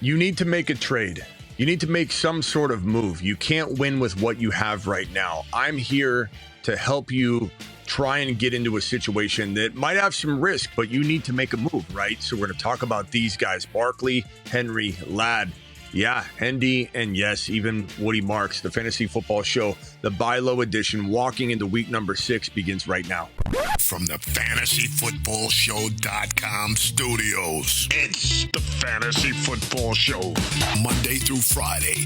You need to make a trade. You need to make some sort of move. You can't win with what you have right now. I'm here to help you try and get into a situation that might have some risk, but you need to make a move, right? So we're going to talk about these guys, Barkley, Henry, Ladd. Yeah, Hendy, and yes, even Woody Marks. The Fantasy Football Show, the Buy Low edition, walking into week number 6 begins right now. From the FantasyFootballShow.com studios, it's the Fantasy Football Show. Monday through Friday,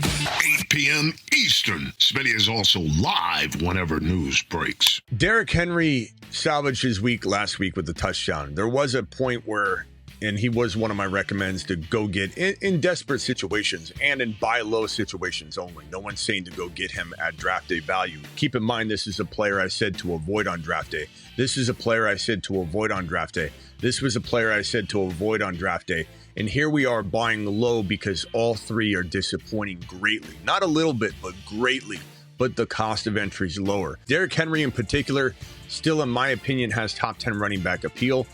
8 p.m. Eastern. Smitty is also live whenever news breaks. Derrick Henry salvaged his week last week with the touchdown. There was a point where, and he was one of my recommends to go get in desperate situations and in buy low situations only. No one's saying to go get him at draft day value. Keep in mind, this is a player I said to avoid on draft day. This is a player I said to avoid on draft day. This was a player I said to avoid on draft day. And here we are buying low because all three are disappointing greatly. Not a little bit, but greatly. But the cost of entry is lower. Derrick Henry in particular, still in my opinion, has top 10 running back appeal.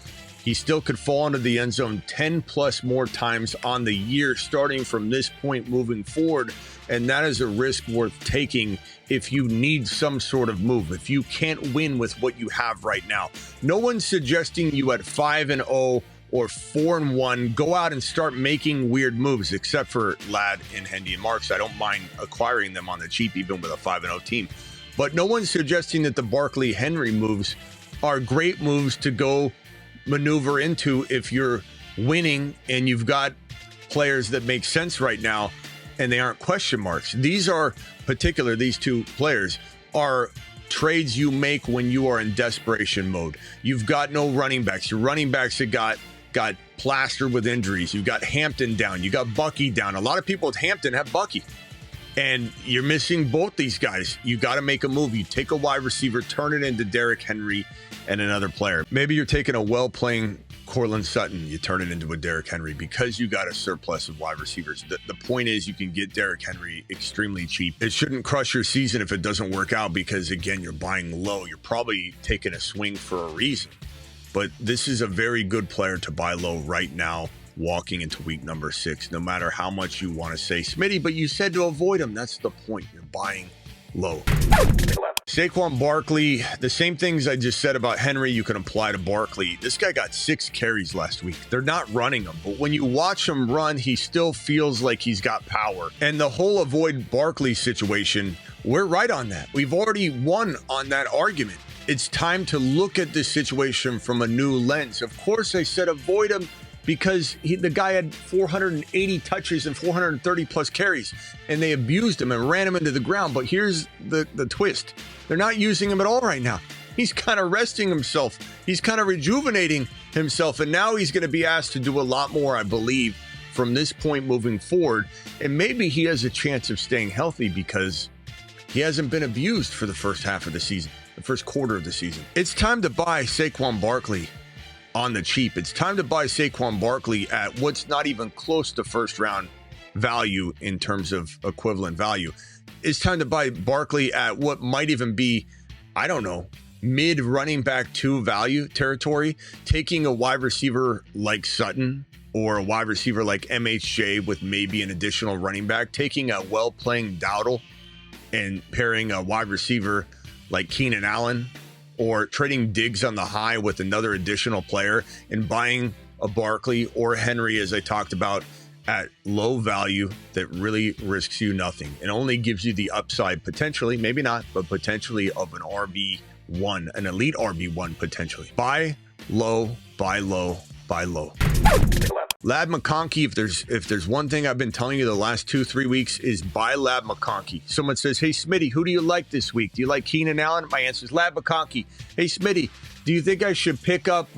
He still could fall into the end zone 10 plus more times on the year starting from this point moving forward. And that is a risk worth taking if you need some sort of move, if you can't win with what you have right now. No one's suggesting you at 5-0 or 4-1 go out and start making weird moves, except for Ladd and Hendy and Marks. I don't mind acquiring them on the cheap, even with a 5-0 team. But no one's suggesting that the Barkley Henry moves are great moves to go maneuver into if you're winning and you've got players that make sense right now and they aren't question marks. These two players are trades you make when you are in desperation mode. You've got no running backs. Your running backs that got plastered with injuries. You've got Hampton down. You got Bucky down. A lot of people with Hampton have Bucky. And you're missing both these guys. You got to make a move. You take a wide receiver, turn it into Derrick Henry and another player. Maybe you're taking a well-playing Cortland Sutton. You turn it into a Derrick Henry because you got a surplus of wide receivers. The point is you can get Derrick Henry extremely cheap. It shouldn't crush your season if it doesn't work out because, again, you're buying low. You're probably taking a swing for a reason. But this is a very good player to buy low right now, walking into week number 6, no matter how much you want to say, Smitty, but you said to avoid him. That's the point. You're buying low. Saquon Barkley, the same things I just said about Henry, you can apply to Barkley. This guy got 6 carries last week. They're not running him, but when you watch him run, he still feels like he's got power. And the whole avoid Barkley situation, we're right on that. We've already won on that argument. It's time to look at this situation from a new lens. Of course, I said avoid him because the guy had 480 touches and 430 plus carries, and they abused him and ran him into the ground. But here's the twist. They're not using him at all right now. He's kind of resting himself. He's kind of rejuvenating himself, and now he's going to be asked to do a lot more, I believe, from this point moving forward. And maybe he has a chance of staying healthy because he hasn't been abused for the first half of the season, the first quarter of the season. It's time to buy Saquon Barkley on the cheap. It's time to buy Saquon Barkley at what's not even close to first round value in terms of equivalent value. It's time to buy Barkley at what might even be, I don't know, mid running back 2 value territory, taking a wide receiver like Sutton or a wide receiver like MHJ with maybe an additional running back, taking a well-playing Dowdle and pairing a wide receiver like Keenan Allen, or trading Diggs on the high with another additional player and buying a Barkley or Henry, as I talked about, at low value that really risks you nothing. It only gives you the upside potentially, maybe not, but potentially of an RB1, an elite RB1 potentially. Buy low, buy low, buy low. Ladd McConkey, if there's one thing I've been telling you the last 2-3 weeks is buy Ladd McConkey. Someone says, hey, Smitty, who do you like this week? Do you like Keenan Allen? My answer is Ladd McConkey. Hey, Smitty, do you think I should pick up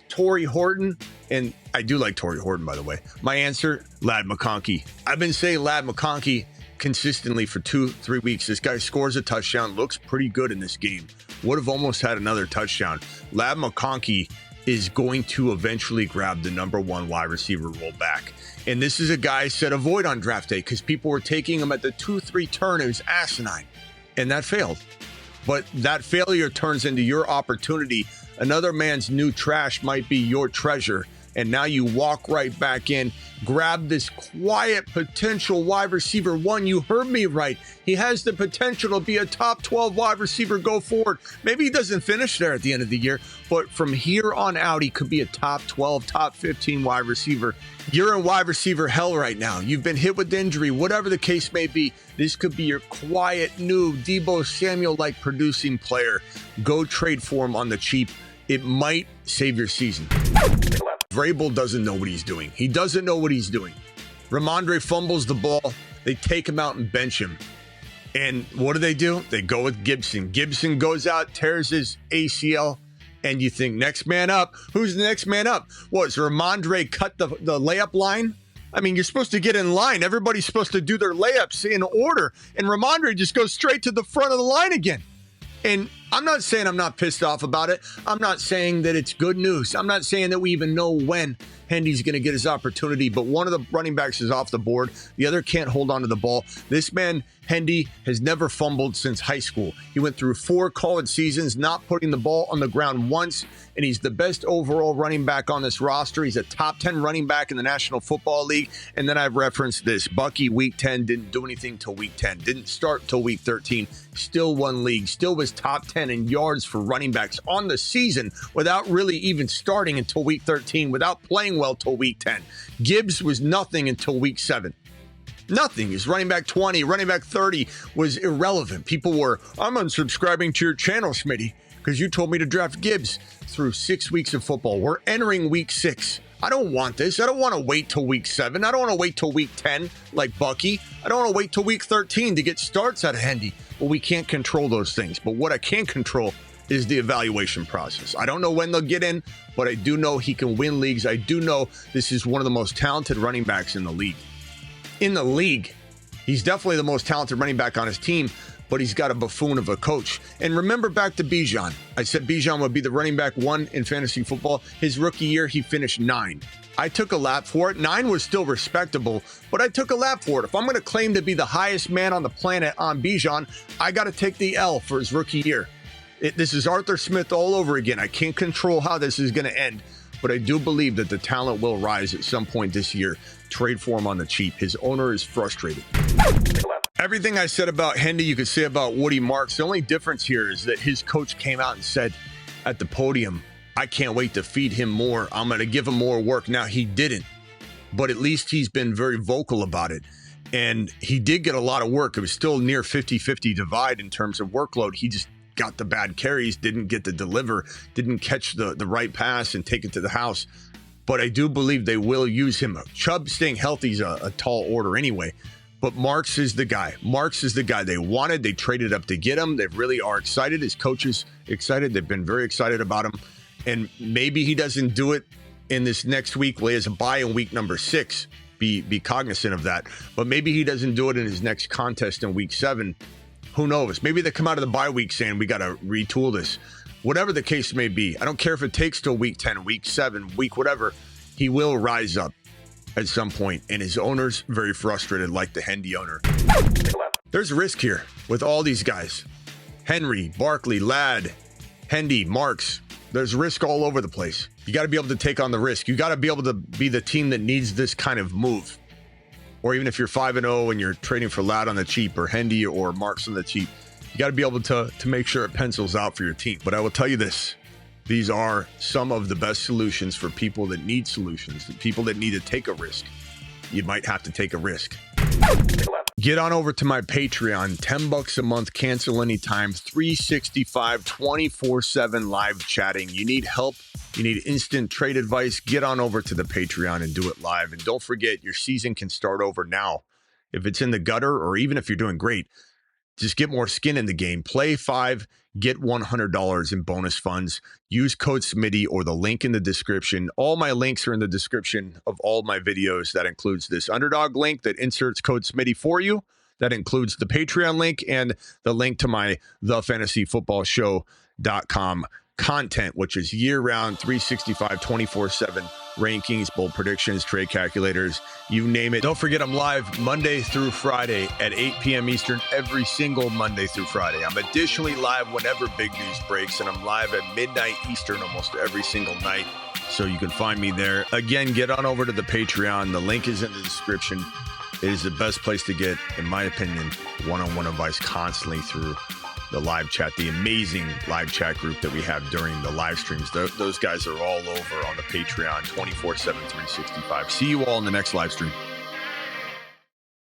Torrey Horton? And I do like Torrey Horton, by the way. My answer, Ladd McConkey. I've been saying Ladd McConkey consistently for 2-3 weeks. This guy scores a touchdown, looks pretty good in this game. Would have almost had another touchdown. Ladd McConkey is going to eventually grab the number 1 wide receiver role back. And this is a guy I said avoid on draft day because people were taking him at the 2-3 turn. It was asinine. And that failed. But that failure turns into your opportunity. Another man's new trash might be your treasure. and now you walk right back in, grab this quiet potential wide receiver one. You heard me right. He has the potential to be a top 12 wide receiver go forward. Maybe he doesn't finish there at the end of the year, but from here on out, he could be a top 12, top 15 wide receiver. You're in wide receiver hell right now. You've been hit with injury, whatever the case may be. This could be your quiet, new Deebo Samuel-like producing player. Go trade for him on the cheap. It might save your season. Vrabel doesn't know what he's doing. He doesn't know what he's doing. Ramondre fumbles the ball. They take him out and bench him. And what do? They go with Gibson. Gibson goes out, tears his ACL. And you think, next man up. Who's the next man up? What, is Ramondre cut the layup line? I mean, you're supposed to get in line. Everybody's supposed to do their layups in order. And Ramondre just goes straight to the front of the line again. And I'm not saying I'm not pissed off about it. I'm not saying that it's good news. I'm not saying that we even know when Hendy's going to get his opportunity, but one of the running backs is off the board. The other can't hold on to the ball. This man, Hendy, has never fumbled since high school. He went through 4 college seasons, not putting the ball on the ground once, and he's the best overall running back on this roster. He's a top 10 running back in the National Football League. And then I've referenced this. Bucky, week 10, didn't do anything till week 10. Didn't start till week 13. Still won league. Still was top 10 in yards for running backs on the season without really even starting until week 13, without playing well till week 10. Gibbs was nothing until week 7. Nothing. His running back 20, running back 30 was irrelevant. People were, I'm unsubscribing to your channel, Smitty, because you told me to draft Gibbs. Through 6 weeks of football. We're entering week 6. I don't want this. I don't want to wait till week 7. I don't want to wait till week 10 like Bucky. I don't want to wait till week 13 to get starts out of Hendy. Well, we can't control those things. But what I can control is the evaluation process. I don't know when they'll get in, but I do know he can win leagues. I do know this is one of the most talented running backs in the league. In the league, he's definitely the most talented running back on his team, but he's got a buffoon of a coach. And remember back to Bijan. I said Bijan would be the running back 1 in fantasy football. His rookie year, he finished 9. I took a lap for it. 9 was still respectable, but I took a lap for it. If I'm going to claim to be the highest man on the planet on Bijan, I got to take the L for his rookie year. This is Arthur Smith all over again. I can't control how this is going to end, but I do believe that the talent will rise at some point this year. Trade for him on the cheap. His owner is frustrated. Everything I said about Hendy, you could say about Woody Marks. The only difference here is that his coach came out and said at the podium, I can't wait to feed him more. I'm going to give him more work. Now, he didn't, but at least he's been very vocal about it. And he did get a lot of work. It was still near 50-50 divide in terms of workload. He just got the bad carries, didn't get to deliver, didn't catch the right pass and take it to the house. But I do believe they will use him. Chubb staying healthy is a tall order anyway. But Marks is the guy. Marks is the guy they wanted. They traded up to get him. They really are excited. His coach is excited. They've been very excited about him. And maybe he doesn't do it in this next week. Well, he has a bye in week number 6. Be cognizant of that. But maybe he doesn't do it in his next contest in week 7. Who knows? Maybe they come out of the bye week saying we got to retool this. Whatever the case may be, I don't care if it takes till week 10, week 7, week whatever. He will rise up at some point, and his owner's very frustrated, like the Hendy owner. There's risk here with all these guys. Henry, Barkley, Ladd, Hendy, Marks. There's risk all over the place. You got to be able to take on the risk. You got to be able to be the team that needs this kind of move. Or even if you're 5-0 and you're trading for Ladd on the cheap or Hendy or Marks on the cheap, you got to be able to make sure it pencils out for your team. But I will tell you this. These are some of the best solutions for people that need solutions, the people that need to take a risk. You might have to take a risk. Get on over to my Patreon, $10 a month, cancel anytime, 365, 24/7 live chatting. You need help, you need instant trade advice, get on over to the Patreon and do it live. And don't forget, your season can start over now. If it's in the gutter or even if you're doing great, just get more skin in the game. Play 5, get $100 in bonus funds. Use code Smitty or the link in the description. All my links are in the description of all my videos. That includes this Underdog link that inserts code Smitty for you. That includes the Patreon link and the link to my thefantasyfootballshow.com content, which is year-round, 365, 24/7 rankings, bold predictions, trade calculators, you name it. Don't forget, I'm live Monday through Friday at 8 p.m. Eastern every single Monday through Friday. I'm additionally live whenever big news breaks, and I'm live at midnight Eastern almost every single night. So you can find me there. Again, get on over to the Patreon. The link is in the description. It is the best place to get, in my opinion, one-on-one advice constantly through the live chat, the amazing live chat group that we have during the live streams. Those guys are all over on the Patreon 24/7, 365. See you all in the next live stream.